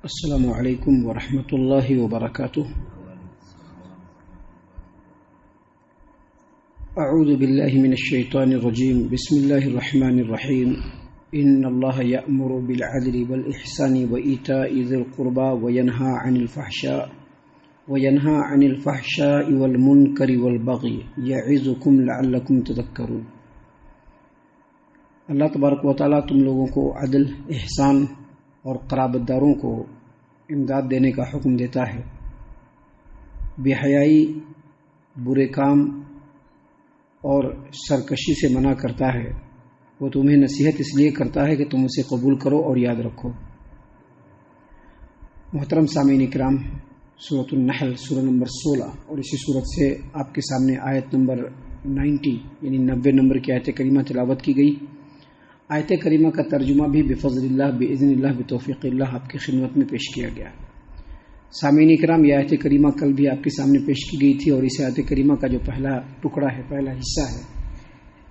السلام علیکم ورحمۃ اللہ وبرکاتہ۔ اعوذ باللہ من الشیطان الرجیم، بسم اللہ الرحمن الرحیم۔ ان اللہ یأمر بالعدل والإحسان وإیتاء ذی القربى وینہا عن الفحشاء والمنکر والبغی یعظکم لعلکم تذکرون۔ اللہ تبارک و تعالیٰ تم لوگوں کو عدل، احسان اور قرابت داروں کو امداد دینے کا حکم دیتا ہے، بے حیائی، برے کام اور سرکشی سے منع کرتا ہے۔ وہ تمہیں نصیحت اس لیے کرتا ہے کہ تم اسے قبول کرو اور یاد رکھو۔ محترم سامعین کرام، سورۃ النحل سورہ نمبر 16 اور اسی سورت سے آپ کے سامنے آیت نمبر 90 یعنی 90 نمبر کی آیت کریمہ تلاوت کی گئی۔ آیت کریمہ کا ترجمہ بھی بفضل اللہ، باذن اللہ، بتوفیق اللہ آپ کی خدمت میں پیش کیا گیا۔ سامعین کرام، یہ آیت کریمہ کل بھی آپ کے سامنے پیش کی گئی تھی، اور اس آیت کریمہ کا جو پہلا ٹکڑا ہے، پہلا حصہ ہے،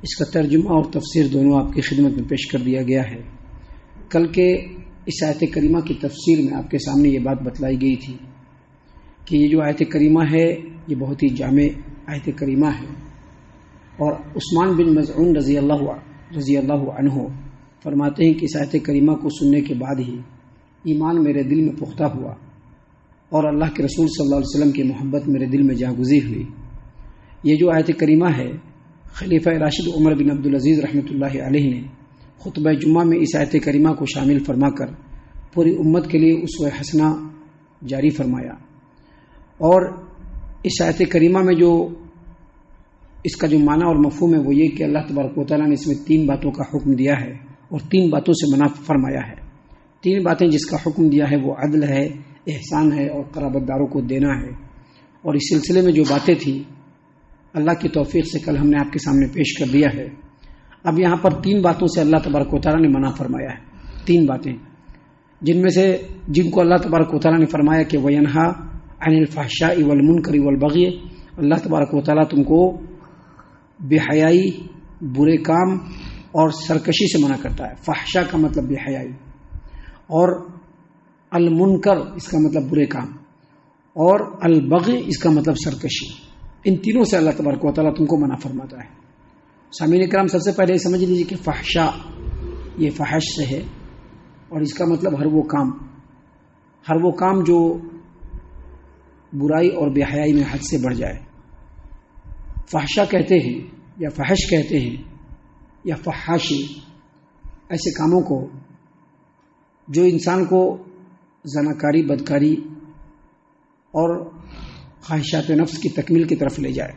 اس کا ترجمہ اور تفسیر دونوں آپ کی خدمت میں پیش کر دیا گیا ہے۔ کل کے اس آیت کریمہ کی تفسیر میں آپ کے سامنے یہ بات بتلائی گئی تھی کہ یہ جو آیت کریمہ ہے یہ بہت ہی جامع آیت کریمہ ہے، اور عثمان بن مظعون رضی اللہ عنہ فرماتے ہیں کہ اس آیت کریمہ کو سننے کے بعد ہی ایمان میرے دل میں پختہ ہوا، اور اللہ کے رسول صلی اللہ علیہ وسلم کی محبت میرے دل میں جاگزی ہوئی۔ یہ جو آیت کریمہ ہے، خلیفہ راشد عمر بن عبدالعزیز رحمۃ اللہ علیہ نے خطبہ جمعہ میں اس آیت کریمہ کو شامل فرما کر پوری امت کے لیے اسوہ حسنہ جاری فرمایا۔ اور اس آیت کریمہ میں جو اس کا جو معنی اور مفہوم ہے وہ یہ کہ اللہ تبارک و تعالیٰ نے اس میں 3 باتوں کا حکم دیا ہے اور 3 باتوں سے منع فرمایا ہے۔ 3 باتیں جس کا حکم دیا ہے وہ عدل ہے، احسان ہے اور قرابت داروں کو دینا ہے۔ اور اس سلسلے میں جو باتیں تھیں اللہ کی توفیق سے کل ہم نے آپ کے سامنے پیش کر دیا ہے۔ اب یہاں پر 3 باتوں سے اللہ تبارک و تعالیٰ نے منع فرمایا ہے، 3 باتیں جن میں سے جن کو اللہ تبارک و تعالیٰ نے فرمایا کہ وَيَنْهَا عَنِ الْفَحْشَاءِ وَالْمُنْكَرِ وَالْبَغْيِ، اللہ تبارک و تعالیٰ تم کو بے حیائی، برے کام اور سرکشی سے منع کرتا ہے۔ فحشا کا مطلب بے حیائی، اور المنکر اس کا مطلب برے کام، اور البغی اس کا مطلب سرکشی۔ ان تینوں سے اللہ تبارک و تعالیٰ تم کو منع فرماتا ہے۔ سامعین کرام، سب سے پہلے یہ سمجھ لیجیے کہ فحشا یہ فحش سے ہے، اور اس کا مطلب ہر وہ کام جو برائی اور بے حیائی میں حد سے بڑھ جائے۔ فحشا کہتے ہیں یا فحش کہتے ہیں یا فحاشی ایسے کاموں کو جو انسان کو زناکاری، بدکاری اور خواہشات نفس کی تکمیل کی طرف لے جائے۔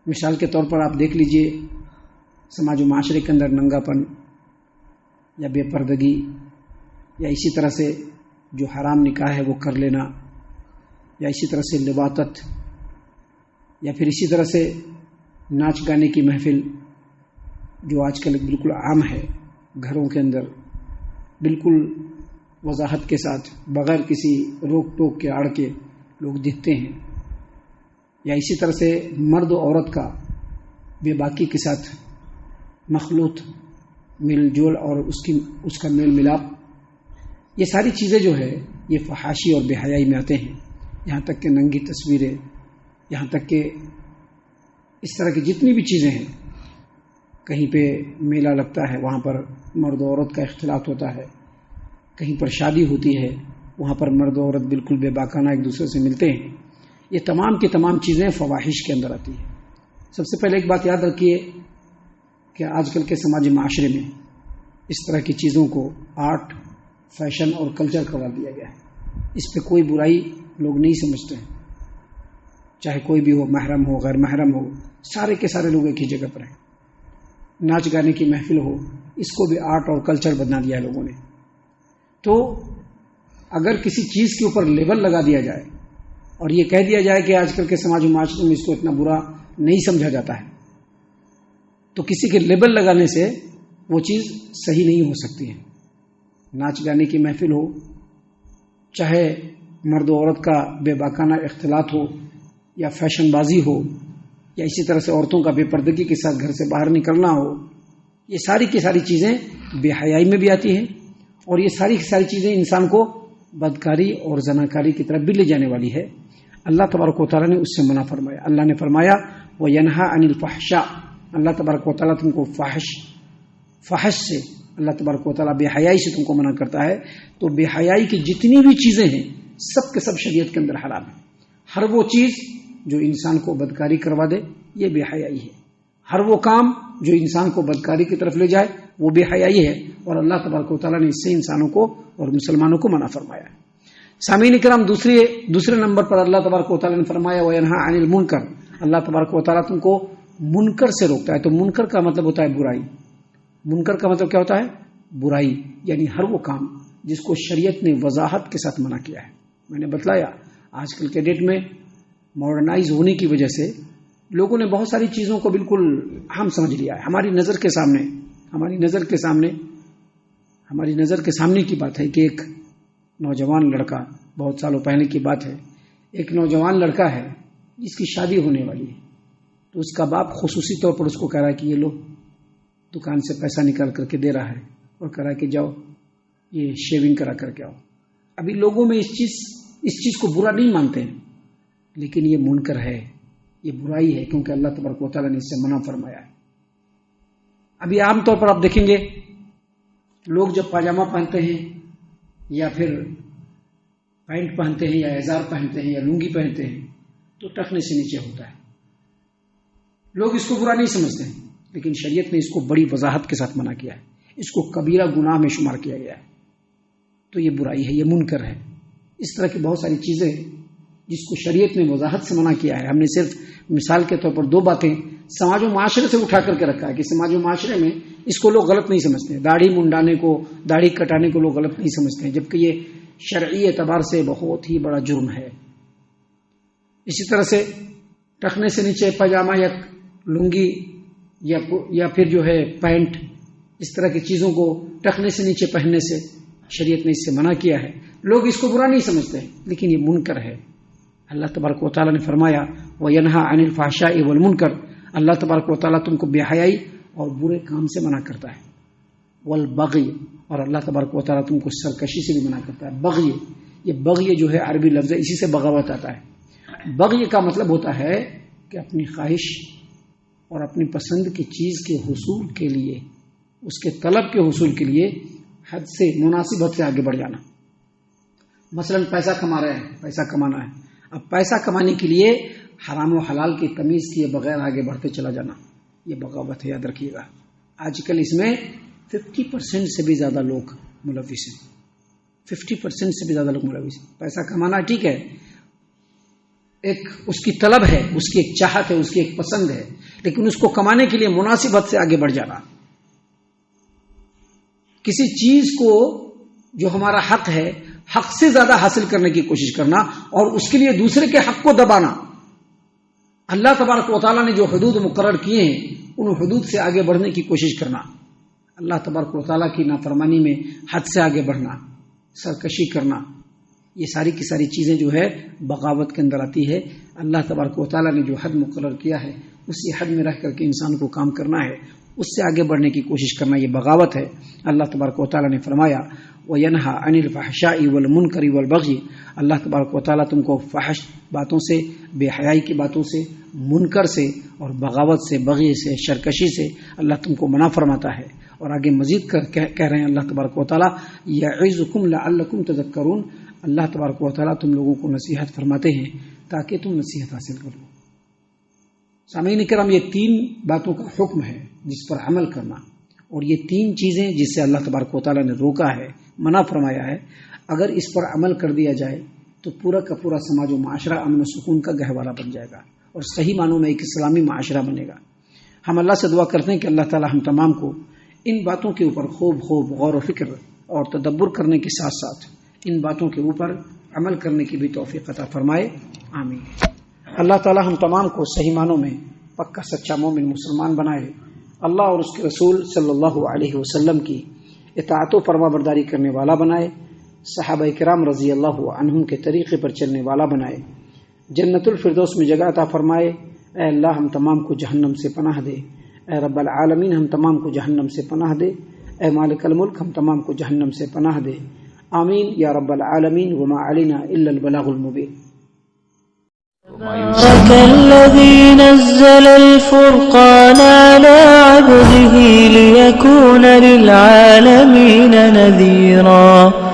مثال کے طور پر آپ دیکھ لیجئے سماج و معاشرے کے اندر ننگا پن یا بے پردگی، یا اسی طرح سے جو حرام نکاح ہے وہ کر لینا، یا اسی طرح سے لواطت، یا پھر اسی طرح سے ناچ گانے کی محفل جو آج کل بالکل عام ہے، گھروں کے اندر بالکل وضاحت کے ساتھ بغیر کسی روک ٹوک کے آڑ کے لوگ دیکھتے ہیں، یا اسی طرح سے مرد و عورت کا بے باکی کے ساتھ مخلوط میل جول اور اس کا میل ملاپ، یہ ساری چیزیں جو ہے یہ فحاشی اور بے حیائی میں آتے ہیں۔ یہاں تک کہ ننگی تصویریں، یہاں تک کہ اس طرح کی جتنی بھی چیزیں ہیں، کہیں پہ میلہ لگتا ہے وہاں پر مرد و عورت کا اختلاط ہوتا ہے، کہیں پر شادی ہوتی ہے وہاں پر مرد و عورت بالکل بے باکانہ ایک دوسرے سے ملتے ہیں، یہ تمام کی تمام چیزیں فواحش کے اندر آتی ہیں۔ سب سے پہلے ایک بات یاد رکھیے کہ آج کل کے سماجی معاشرے میں اس طرح کی چیزوں کو آرٹ، فیشن اور کلچر قرار دیا گیا ہے۔ اس پہ کوئی برائی لوگ نہیں سمجھتے ہیں، چاہے کوئی بھی ہو، محرم ہو، غیر محرم ہو، سارے کے سارے لوگ ایک ہی جگہ پر ہیں۔ ناچ گانے کی محفل ہو، اس کو بھی آرٹ اور کلچر بنا دیا ہے لوگوں نے۔ تو اگر کسی چیز کے اوپر لیبل لگا دیا جائے اور یہ کہہ دیا جائے کہ آج کل کے سماج و معاشرے میں اس کو اتنا برا نہیں سمجھا جاتا ہے، تو کسی کے لیبل لگانے سے وہ چیز صحیح نہیں ہو سکتی ہے۔ ناچ گانے کی محفل ہو، چاہے مرد و عورت کا بے باکانہ اختلاط ہو، یا فیشن بازی ہو، یا اسی طرح سے عورتوں کا بے پردگی کے ساتھ گھر سے باہر نکلنا ہو، یہ ساری کی ساری چیزیں بے حیائی میں بھی آتی ہیں، اور یہ ساری کی ساری چیزیں انسان کو بدکاری اور زناکاری کی طرف بھی لے جانے والی ہے، اللہ تبارک و تعالیٰ نے اس سے منع فرمایا۔ اللہ نے فرمایا وَيَنْهَا عَنِ الْفَحْشَاءِ، اللہ تبارک و تعالیٰ تم کو فحش سے، اللہ تبارک و تعالیٰ بے حیائی سے تم کو منع کرتا ہے۔ تو بے حیائی کی جتنی بھی چیزیں ہیں سب کے سب شریعت کے اندر حرام ہے۔ ہر وہ چیز جو انسان کو بدکاری کروا دے یہ بے حیائی ہے، ہر وہ کام جو انسان کو بدکاری کی طرف لے جائے وہ بے حیائی ہے، اور اللہ تبارک و تعالیٰ نے اس سے انسانوں کو اور مسلمانوں کو منع فرمایا ہے۔ سامعین کرام، دوسرے نمبر پر اللہ تبارک و تعالیٰ نے فرمایا وَيَنْهَا عَنِ الْمُنْكَرِ، اللہ تبارک و تعالیٰ تم کو منکر سے روکتا ہے۔ تو منکر کا مطلب ہوتا ہے برائی، منکر کا مطلب کیا ہوتا ہے؟ برائی، یعنی ہر وہ کام جس کو شریعت نے وضاحت کے ساتھ منع کیا ہے۔ میں نے بتلایا آج کل کے ڈیٹ میں ماڈرنائز ہونے کی وجہ سے لوگوں نے بہت ساری چیزوں کو بالکل عام سمجھ لیا ہے۔ ہماری نظر کے سامنے کی بات ہے کہ ایک نوجوان لڑکا، بہت سالوں پہلے کی بات ہے، ایک نوجوان لڑکا ہے جس کی شادی ہونے والی ہے، تو اس کا باپ خصوصی طور پر اس کو کہہ رہا ہے کہ یہ لو، دکان سے پیسہ نکال کر کے دے رہا ہے اور کہہ رہا ہے کہ جاؤ یہ شیونگ کرا کر کے آؤ۔ ابھی لوگوں میں اس چیز کو برا نہیں مانتے ہیں، لیکن یہ منکر ہے، یہ برائی ہے، کیونکہ اللہ تبارک و تعالیٰ نے اس سے منع فرمایا ہے۔ ابھی عام طور پر آپ دیکھیں گے لوگ جب پاجامہ پہنتے ہیں یا پھر پینٹ پہنتے ہیں یا ازار پہنتے ہیں یا لنگی پہنتے ہیں تو ٹخنے سے نیچے ہوتا ہے۔ لوگ اس کو برا نہیں سمجھتے ہیں، لیکن شریعت نے اس کو بڑی وضاحت کے ساتھ منع کیا ہے، اس کو کبیرہ گناہ میں شمار کیا گیا ہے۔ تو یہ برائی ہے، یہ منکر ہے۔ اس طرح کی بہت ساری چیزیں جس کو شریعت نے وضاحت سے منع کیا ہے، ہم نے صرف مثال کے طور پر دو باتیں سماج و معاشرے سے اٹھا کر کے رکھا ہے کہ سماج و معاشرے میں اس کو لوگ غلط نہیں سمجھتے ہیں، داڑھی منڈانے کو، داڑھی کٹانے کو لوگ غلط نہیں سمجھتے ہیں، جبکہ یہ شرعی اعتبار سے بہت ہی بڑا جرم ہے۔ اسی طرح سے ٹخنے سے نیچے پاجامہ یا لنگی یا پھر جو ہے پینٹ، اس طرح کی چیزوں کو ٹخنے سے نیچے پہننے سے شریعت نے اس سے منع کیا ہے۔ لوگ اس کو برا نہیں سمجھتے، لیکن یہ منکر ہے۔ اللہ تبارک و تعالیٰ نے فرمایا وَيَنْهَا عَنِ الْفَحْشَاءِ وَالْمُنْكَرِ، اللہ تبارک و تعالیٰ تم کو بے حیائی اور برے کام سے منع کرتا ہے۔ والبغی، اور اللہ تبارک و تعالیٰ تم کو سرکشی سے بھی منع کرتا ہے۔ بغی، یہ بغی جو ہے عربی لفظ ہے، اسی سے بغاوت آتا ہے۔ بغی کا مطلب ہوتا ہے کہ اپنی خواہش اور اپنی پسند کی چیز کے حصول کے لیے، اس کے طلب کے حصول کے لیے حد سے، مناسب حد سے آگے بڑھ جانا۔ مثلا پیسہ کما رہے ہیں، پیسہ کمانا ہے، اب پیسہ کمانے کے لیے حرام و حلال کی تمیز کیے بغیر آگے بڑھتے چلا جانا، یہ بغاوت ہے، یاد رکھیے گا۔ آج کل اس میں 50% سے بھی زیادہ لوگ ملوث ہیں، 50% سے بھی زیادہ لوگ ملوث ہیں۔ پیسہ کمانا ٹھیک ہے، ایک اس کی طلب ہے، اس کی ایک چاہت ہے، اس کی ایک پسند ہے، لیکن اس کو کمانے کے لیے مناسب حد سے آگے بڑھ جانا، کسی چیز کو جو ہمارا حق ہے، حق سے زیادہ حاصل کرنے کی کوشش کرنا اور اس کے لیے دوسرے کے حق کو دبانا۔ اللہ تبارک و تعالیٰ نے جو حدود مقرر کیے ہیں ان حدود سے آگے بڑھنے کی کوشش کرنا، اللہ تبارک و تعالیٰ کی نافرمانی میں حد سے آگے بڑھنا، سرکشی کرنا، یہ ساری کی ساری چیزیں جو ہے بغاوت کے اندر آتی ہے۔ اللہ تبارک و تعالیٰ نے جو حد مقرر کیا ہے اسی حد میں رہ کر کے انسان کو کام کرنا ہے، اس سے آگے بڑھنے کی کوشش کرنا یہ بغاوت ہے۔ اللہ تبارک و تعالیٰ نے فرمایا وَيَنْهَا عَنِ الْفَحْشَاءِ وَالْمُنْكَرِ وَالْبَغْيِ، اللہ تبارک و تعالیٰ تم کو فحش باتوں سے، بے حیائی کی باتوں سے، منکر سے اور بغاوت سے، بغی سے، سرکشی سے اللہ تم کو منع فرماتا ہے۔ اور آگے مزید کہہ رہے ہیں اللہ تبارک و تعالیٰ یعظکم لعلکم تذکرون، اللہ تبارک و تعالیٰ تم لوگوں کو نصیحت فرماتے ہیں تاکہ تم نصیحت حاصل کرو۔ سامعین کرام، یہ 3 باتوں کا حکم ہے جس پر عمل کرنا، اور یہ 3 چیزیں جس سے اللہ تبارک و تعالیٰ نے روکا ہے، منع فرمایا ہے، اگر اس پر عمل کر دیا جائے تو پورا کا پورا سماج و معاشرہ امن و سکون کا گہوارہ بن جائے گا اور صحیح معنوں میں ایک اسلامی معاشرہ بنے گا۔ ہم اللہ سے دعا کرتے ہیں کہ اللہ تعالیٰ ہم تمام کو ان باتوں کے اوپر خوب غور و فکر اور تدبر کرنے کے ساتھ ساتھ ان باتوں کے اوپر عمل کرنے کی بھی توفیق عطا فرمائے، آمین۔ اللہ تعالیٰ ہم تمام کو صحیح معنوں میں پکا سچا مومن مسلمان بنائے، اللہ اور اس کے رسول صلی اللہ علیہ وسلم کی اطاعت و فرما برداری کرنے والا بنائے، صحابہ کرام رضی اللہ عنہم کے طریقے پر چلنے والا بنائے، جنت الفردوس میں جگہ عطا فرمائے۔ اے اللہ ہم تمام کو جہنم سے پناہ دے، اے رب العالمین ہم تمام کو جہنم سے پناہ دے، اے مالک الملک ہم تمام کو جہنم سے پناہ دے۔ آمین یا رب العالمین وما علینا الا البلاغ المبین. تبارك الذي نزل الفرقان على عبده ليكون للعالمين نذيرا.